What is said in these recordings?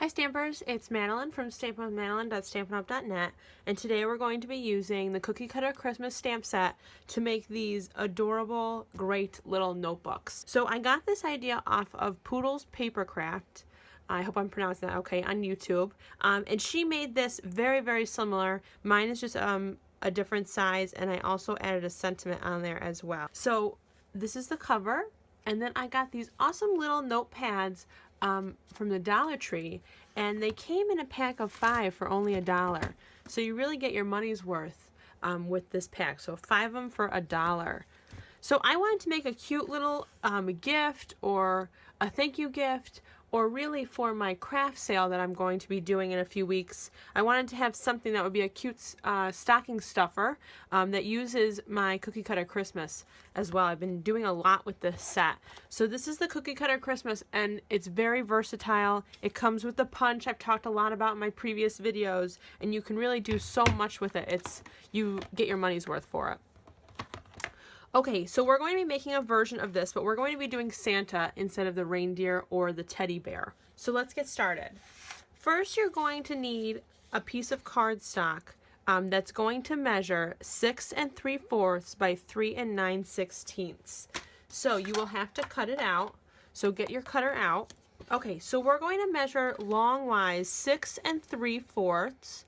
Hi Stampers, it's Madeline from stampwithmadeline.stampinup.net, and today we're going to be using the Cookie Cutter Christmas stamp set to make these adorable, great little notebooks. So I got this idea off of PootlePapercraft. I hope I'm pronouncing that okay, on YouTube. And she made this very similar. Mine is just a different size, and I also added a sentiment on there as well. So this is the cover, and then I got these awesome little notepads from the Dollar Tree, and they came in a pack of 5 for only $1. So you really get your money's worth with this pack. So 5 of them for $1. So I wanted to make a cute little gift or a thank you gift, or really for my craft sale that I'm going to be doing in a few weeks. I wanted to have something that would be a cute stocking stuffer that uses my Cookie Cutter Christmas as well. I've been doing a lot with this set. So this is the Cookie Cutter Christmas, and it's very versatile. It comes with the punch I've talked a lot about in my previous videos, and you can really do so much with it. You get your money's worth for it. Okay, so we're going to be making a version of this, but we're going to be doing Santa instead of the reindeer or the teddy bear. So let's get started. First, you're going to need a piece of cardstock that's going to measure 6 3/4 by 3 9/16. So you will have to cut it out. So get your cutter out. Okay, so we're going to measure longwise 6 3/4.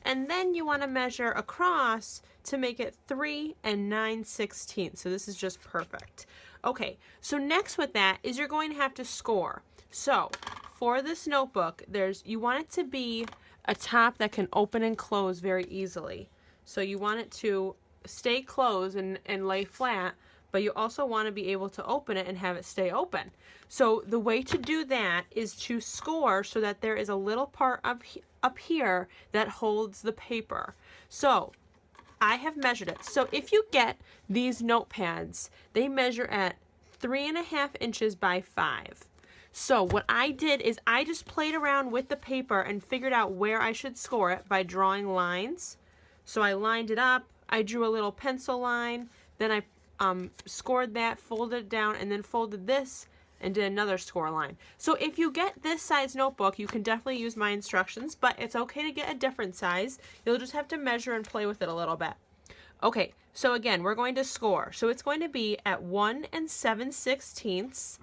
And then you want to measure across to make it 3 9/16. So this is just perfect. Okay, so next with that is you're going to have to score. So for this notebook, you want it to be a top that can open and close very easily. So you want it to stay closed and lay flat, but you also want to be able to open it and have it stay open. So the way to do that is to score so that there is a little part up here that holds the paper. So I have measured it. So if you get these notepads, they measure at 3.5 inches by 5. So what I did is I just played around with the paper and figured out where I should score it by drawing lines. So I lined it up, I drew a little pencil line, then I scored that, folded it down, and then folded this and did another score line. So if you get this size notebook, you can definitely use my instructions, but it's okay to get a different size. You'll just have to measure and play with it a little bit. Okay, so again, we're going to score. So it's going to be at 1 7/16.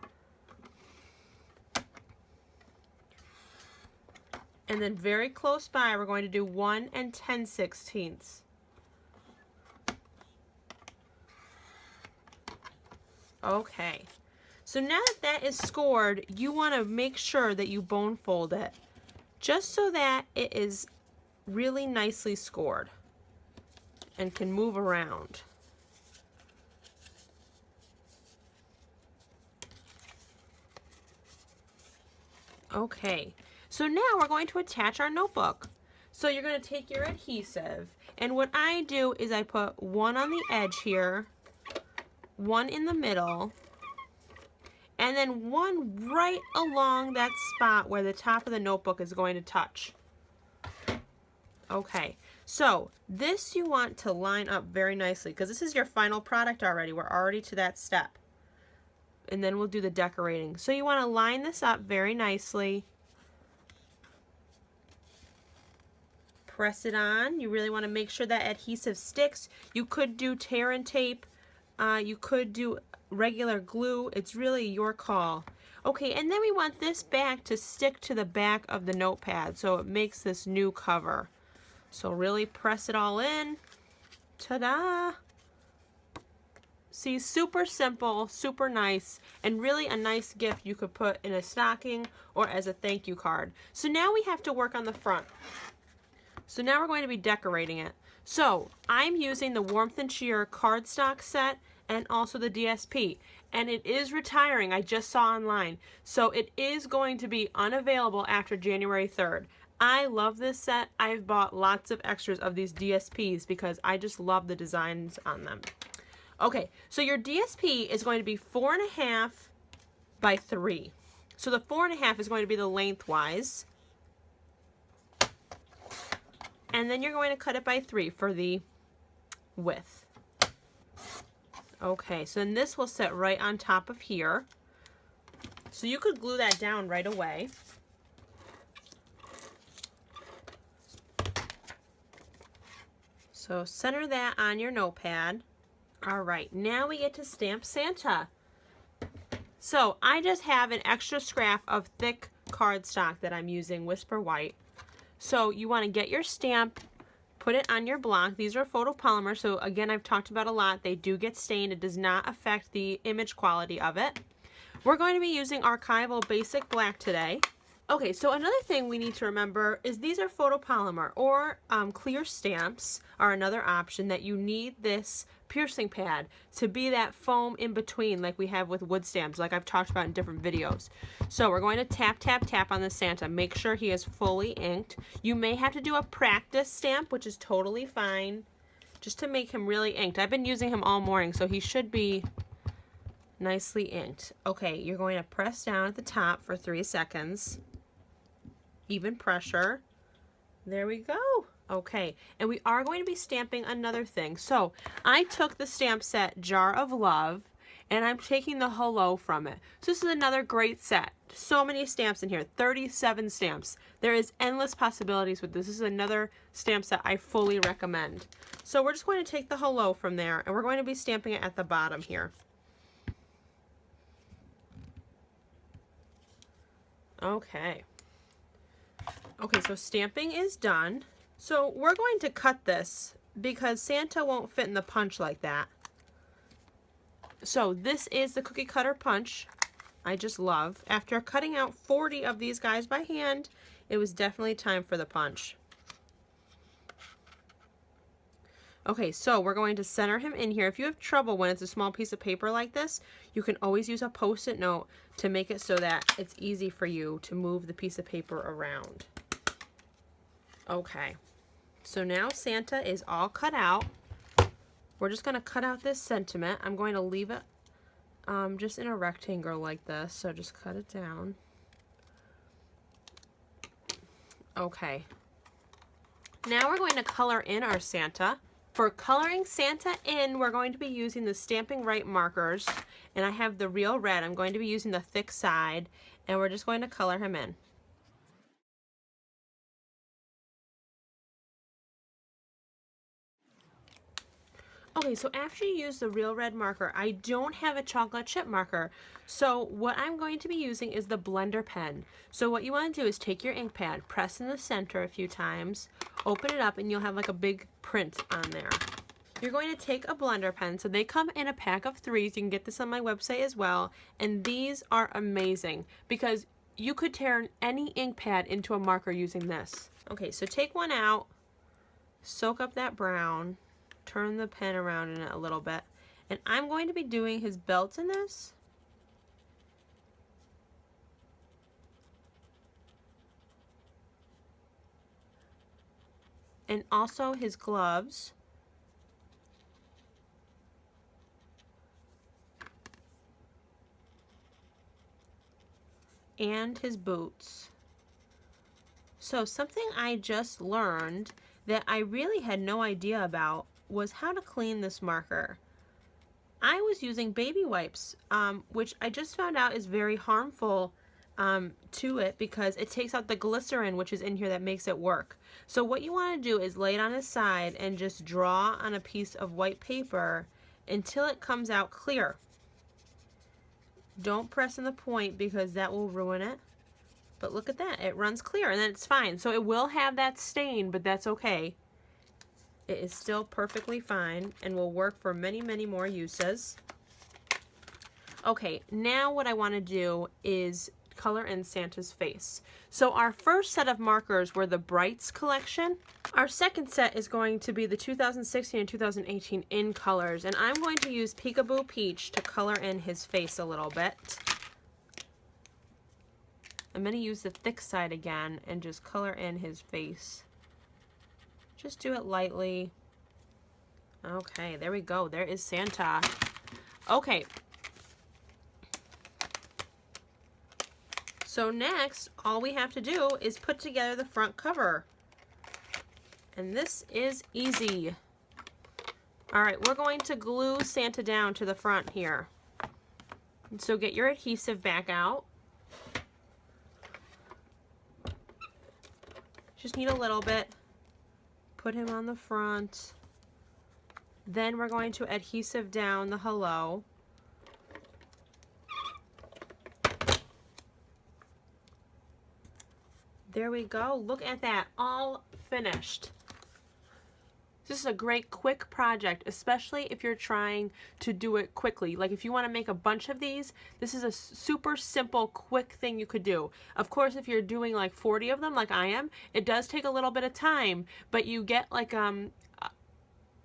And then very close by, we're going to do 1 10/16. Okay, so now that that is scored, you want to make sure that you bone fold it just so that it is really nicely scored and can move around. Okay, so now we're going to attach our notebook. So you're going to take your adhesive, and what I do is I put one on the edge here, one in the middle, and then one right along that spot where the top of the notebook is going to touch. Okay, so this you want to line up very nicely because this is your final product already. We're already to that step. And then we'll do the decorating. So you want to line this up very nicely. Press it on. You really want to make sure that adhesive sticks. You could do tear and tape. You could do regular glue. It's really your call. Okay, and then we want this back to stick to the back of the notepad so it makes this new cover. So really press it all in. Ta-da! See, super simple, super nice, and really a nice gift you could put in a stocking or as a thank you card. So now we have to work on the front. So now we're going to be decorating it. So I'm using the Warmth and Cheer cardstock set and also the DSP, and it is retiring. I just saw online, so it is going to be unavailable after January 3rd. I love this set. I've bought lots of extras of these DSPs because I just love the designs on them. Okay, so your DSP is going to be 4.5 by 3. So the 4.5 is going to be the lengthwise. And then you're going to cut it by 3 for the width. Okay, so then this will sit right on top of here. So you could glue that down right away. So center that on your notepad. All right, now we get to stamp Santa. So I just have an extra scrap of thick cardstock that I'm using, Whisper White. So you want to get your stamp, put it on your block. These are Photopolymer, so again, I've talked about a lot. They do get stained. It does not affect the image quality of it. We're going to be using Archival Basic Black today. Okay, so another thing we need to remember is these are photopolymer, or clear stamps are another option, that you need this piercing pad to be that foam in between like we have with wood stamps, like I've talked about in different videos. So we're going to tap, tap, tap on the Santa. Make sure he is fully inked. You may have to do a practice stamp, which is totally fine, just to make him really inked. I've been using him all morning, so he should be nicely inked. Okay, you're going to press down at the top for 3 seconds. Even pressure. There we go. Okay, and we are going to be stamping another thing. So I took the stamp set Jar of Love, and I'm taking the hello from it. So this is another great set. So many stamps in here, 37 stamps. There is endless possibilities with this. This is another stamp set I fully recommend. So we're just going to take the hello from there, and we're going to be stamping it at the bottom here. Okay. Okay, so stamping is done. So we're going to cut this because Santa won't fit in the punch like that. So this is the cookie cutter punch I just love. After cutting out 40 of these guys by hand, it was definitely time for the punch. Okay, so we're going to center him in here. If you have trouble when it's a small piece of paper like this, you can always use a Post-it note to make it so that it's easy for you to move the piece of paper around. Okay, so now Santa is all cut out. We're just going to cut out this sentiment. I'm going to leave it just in a rectangle like this, so just cut it down. Okay, now we're going to color in our Santa. For coloring Santa in, we're going to be using the Stamping Right markers, and I have the Real Red. I'm going to be using the thick side, and we're just going to color him in. Okay, so after you use the Real Red marker, I don't have a chocolate chip marker. So what I'm going to be using is the blender pen. So what you want to do is take your ink pad, press in the center a few times, open it up, and you'll have like a big print on there. You're going to take a blender pen. So they come in a pack of 3s. You can get this on my website as well. And these are amazing because you could turn any ink pad into a marker using this. Okay, so take one out, soak up that brown, turn the pen around in it a little bit, and I'm going to be doing his belt in this. And also his gloves. And his boots. So something I just learned that I really had no idea about was how to clean this marker. I was using baby wipes, which I just found out is very harmful to it because it takes out the glycerin which is in here that makes it work. So what you want to do is lay it on his side and just draw on a piece of white paper until it comes out clear. Don't press in the point because that will ruin it. But look at that, it runs clear and then it's fine. So it will have that stain, but that's okay. It is still perfectly fine and will work for many, many more uses. Okay, now what I want to do is color in Santa's face. So our first set of markers were the Brights collection. Our second set is going to be the 2016 and 2018 in colors, and I'm going to use Peekaboo Peach to color in his face a little bit. I'm going to use the thick side again and just color in his face. Just do it lightly. Okay, there we go. There is Santa. Okay. So next, all we have to do is put together the front cover. And this is easy. All right, we're going to glue Santa down to the front here. So get your adhesive back out. Just need a little bit. Put him on the front. Then we're going to adhesive down the hello. There we go. Look at that. All finished. This is a great quick project, especially if you're trying to do it quickly. Like if you want to make a bunch of these, this is a super simple, quick thing you could do. Of course, if you're doing like 40 of them like I am, it does take a little bit of time, but you get like a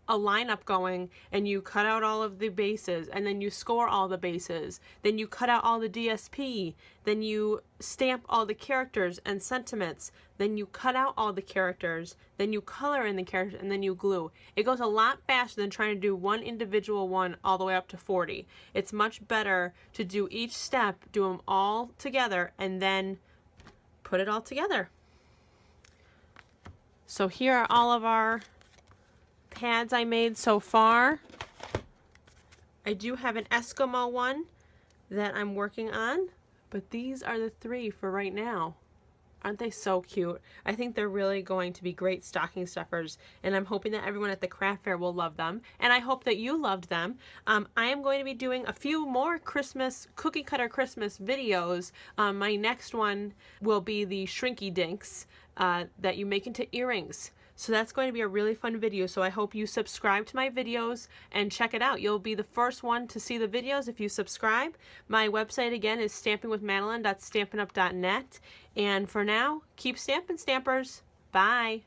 lineup going and you cut out all of the bases and then you score all the bases, then you cut out all the DSP, then you stamp all the characters and sentiments, then you cut out all the characters, then you color in the characters, and then you glue. It goes a lot faster than trying to do one individual one all the way up to 40. It's much better to do each step, do them all together, and then put it all together. So here are all of our pads I made so far. I do have an Eskimo one that I'm working on, but these are the 3 for right now. Aren't they so cute? I think they're really going to be great stocking stuffers, and I'm hoping that everyone at the craft fair will love them, and I hope that you loved them. I am going to be doing a few more Christmas, cookie cutter Christmas videos. My next one will be the Shrinky Dinks that you make into earrings. So that's going to be a really fun video, so I hope you subscribe to my videos and check it out. You'll be the first one to see the videos if you subscribe. My website again is stampingwithmadelyn.stampinup.net. And for now, keep stamping, stampers. Bye.